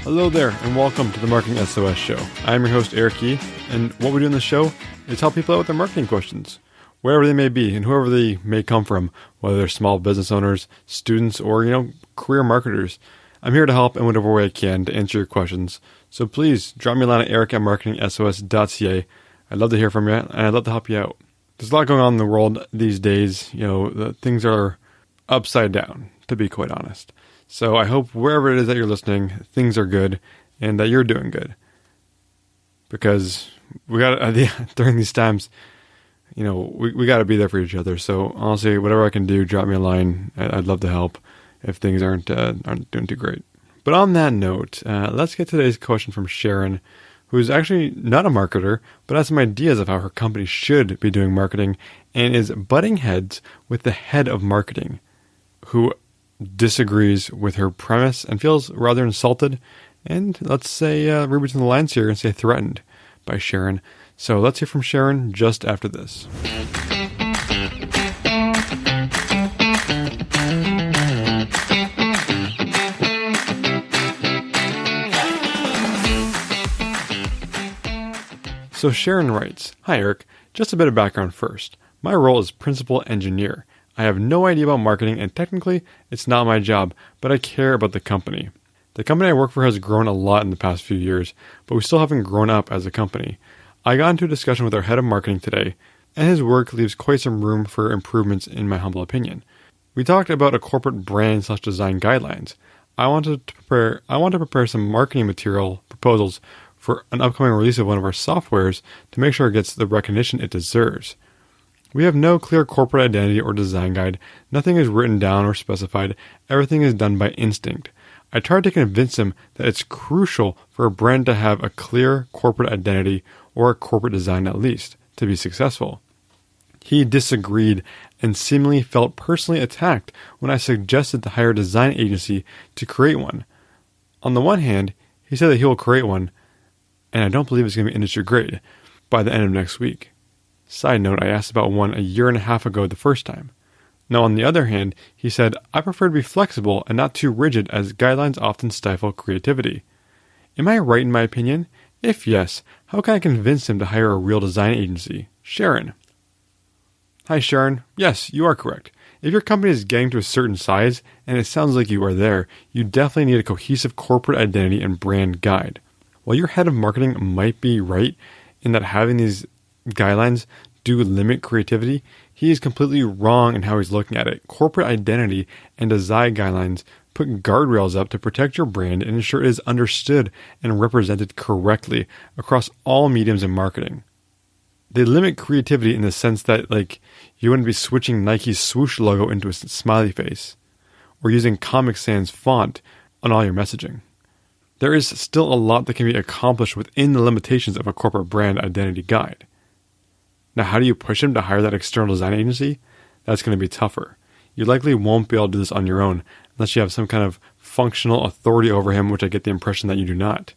Hello there, and welcome to the Marketing SOS Show. I'm your host, Eric Yee, and what we do in the show is help people out with their marketing questions, wherever they may be and whoever they may come from, whether they're small business owners, students, or, career marketers. I'm here to help in whatever way I can to answer your questions. So please drop me a line at eric@marketingsos.ca. I'd love to hear from you, and I'd love to help you out. There's a lot going on in the world these days. Things are upside down, to be quite honest. So I hope wherever it is that you're listening, things are good and that you're doing good. Because we got during these times, we got to be there for each other. So honestly, whatever I can do, drop me a line. I'd love to help if things aren't doing too great. But on that note, let's get today's question from Sharon, who's actually not a marketer, but has some ideas of how her company should be doing marketing and is butting heads with the head of marketing, who disagrees with her premise and feels rather insulted and, let's say, read between the lines here and say threatened by Sharon. So let's hear from Sharon just after this. So Sharon writes, "Hi Eric, just a bit of background first. My role is principal engineer. I have no idea about marketing and technically it's not my job, but I care about the company. The company I work for has grown a lot in the past few years, but we still haven't grown up as a company. I got into a discussion with our head of marketing today, and his work leaves quite some room for improvements in my humble opinion. We talked about a corporate brand/design guidelines. I want to prepare some marketing material proposals for an upcoming release of one of our softwares to make sure it gets the recognition it deserves. We have no clear corporate identity or design guide. Nothing is written down or specified. Everything is done by instinct. I tried to convince him that it's crucial for a brand to have a clear corporate identity or a corporate design at least to be successful. He disagreed and seemingly felt personally attacked when I suggested to hire a design agency to create one. On the one hand, he said that he will create one, and I don't believe it's going to be industry grade by the end of next week. Side note, I asked about one a year and a half ago the first time. Now, on the other hand, he said, I prefer to be flexible and not too rigid as guidelines often stifle creativity. Am I right in my opinion? If yes, how can I convince him to hire a real design agency? Sharon." Hi Sharon, yes, you are correct. If your company is getting to a certain size, and it sounds like you are there, you definitely need a cohesive corporate identity and brand guide. While your head of marketing might be right in that having these guidelines do limit creativity, he is completely wrong in how he's looking at it. Corporate identity and design guidelines put guardrails up to protect your brand and ensure it is understood and represented correctly across all mediums in marketing. They limit creativity in the sense that, you wouldn't be switching Nike's swoosh logo into a smiley face or using Comic Sans font on all your messaging. There is still a lot that can be accomplished within the limitations of a corporate brand identity guide. Now, how do you push him to hire that external design agency? That's going to be tougher. You likely won't be able to do this on your own unless you have some kind of functional authority over him, which I get the impression that you do not.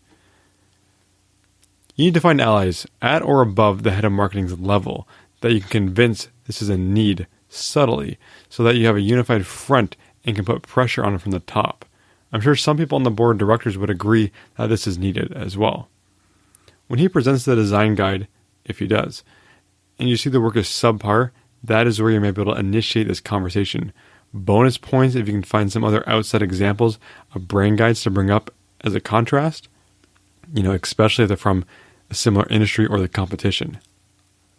You need to find allies at or above the head of marketing's level that you can convince this is a need subtly so that you have a unified front and can put pressure on it from the top. I'm sure some people on the board of directors would agree that this is needed as well. When he presents the design guide, if he does, and you see the work is subpar, that is where you may be able to initiate this conversation. Bonus points if you can find some other outside examples of brand guides to bring up as a contrast, especially if they're from a similar industry or the competition.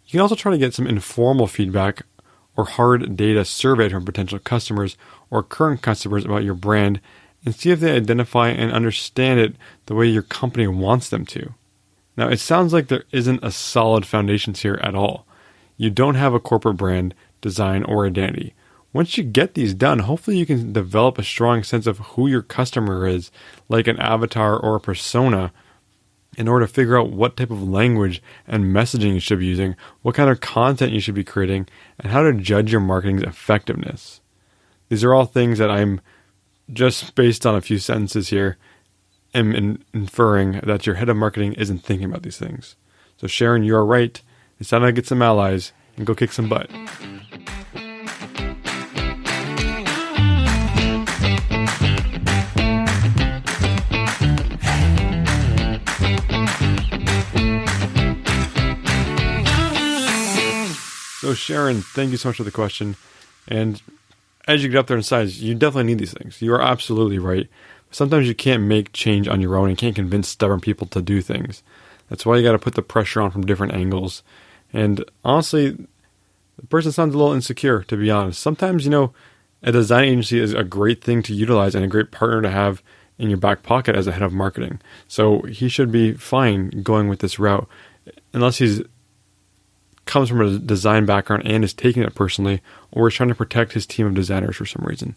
You can also try to get some informal feedback or hard data surveyed from potential customers or current customers about your brand and see if they identify and understand it the way your company wants them to. Now, it sounds like there isn't a solid foundation here at all. You don't have a corporate brand, design, or identity. Once you get these done, hopefully you can develop a strong sense of who your customer is, like an avatar or a persona, in order to figure out what type of language and messaging you should be using, what kind of content you should be creating, and how to judge your marketing's effectiveness. These are all things that I'm just based on a few sentences here, am inferring that your head of marketing isn't thinking about these things. So Sharon, you are right. It's time to get some allies and go kick some butt. So Sharon, thank you so much for the question. And as you get up there in size, you definitely need these things. You are absolutely right. Sometimes you can't make change on your own and can't convince stubborn people to do things. That's why you got to put the pressure on from different angles. And honestly, the person sounds a little insecure, to be honest. Sometimes, a design agency is a great thing to utilize and a great partner to have in your back pocket as a head of marketing. So he should be fine going with this route, unless he's comes from a design background and is taking it personally, or is trying to protect his team of designers for some reason.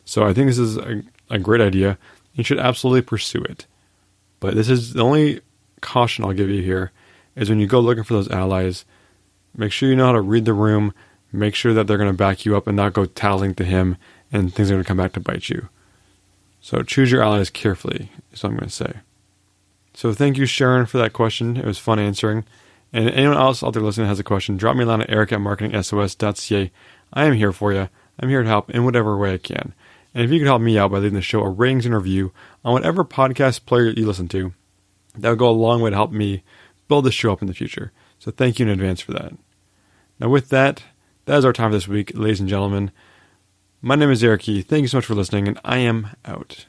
So I think this is a great idea. You should absolutely pursue it. But this is the only caution I'll give you here, is when you go looking for those allies, make sure you know how to read the room, make sure that they're going to back you up and not go tattling to him, and things are going to come back to bite you. So choose your allies carefully, is what I'm going to say. So thank you, Sharon, for that question. It was fun answering. And anyone else out there listening has a question, drop me a line at eric@marketingsos.ca. I am here for you. I'm here to help in whatever way I can. And if you could help me out by leaving the show a ratings and review on whatever podcast player you listen to, that would go a long way to help me build this show up in the future. So thank you in advance for that. Now with that is our time for this week, ladies and gentlemen. My name is Eric Key. Thank you so much for listening, and I am out.